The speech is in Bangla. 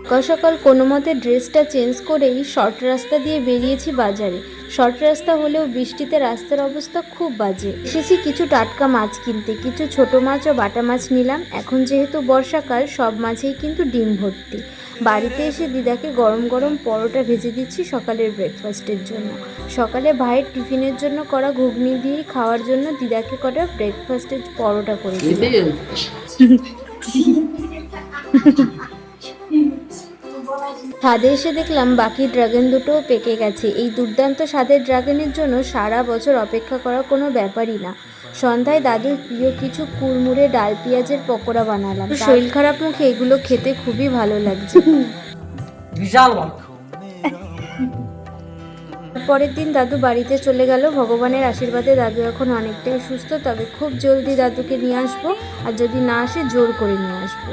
সকাল সকাল কোনো মতে ড্রেসটা চেঞ্জ করেই শর্ট রাস্তা দিয়ে বেরিয়েছি বাজারে। শর্ট রাস্তা হলেও বৃষ্টিতে রাস্তার অবস্থা খুব বাজে। এসেছি কিছু টাটকা মাছ কিনতে, কিছু ছোট মাছ ও বাটা মাছ নিলাম। এখন যেহেতু বর্ষাকাল, সব মাছেই কিন্তু ডিম ভর্তি। বাড়িতে এসে দিদাকে গরম গরম পরোটা ভেজে দিচ্ছি সকালের ব্রেকফাস্টের জন্য। সকালে ভাইয়ের টিফিনের জন্য করা ঘুগনি দিয়েই খাওয়ার জন্য দিদাকে করা ব্রেকফাস্টের পরোটা করে দিলাম। ছাদে এসে দেখলাম বাকি ড্রাগন দুটোও পেকে গেছে। এই দুর্দান্ত স্বাদের ড্রাগনের জন্য সারা বছর অপেক্ষা করা কোনো ব্যাপারই না। সন্ধ্যায় দাদুর প্রিয় কিছু কুড়মুড়ে ডাল পেঁয়াজের পকোড়া বানালাম। শরীর খারাপ মুখে এগুলো খেতে খুবই ভালো লাগছে। পরের দিন দাদু বাড়িতে চলে গেল। ভগবানের আশীর্বাদে দাদু এখন অনেকটাই সুস্থ, তবে খুব জলদি দাদুকে নিয়ে আসবো, আর যদি না আসে জোর করে নিয়ে আসবো।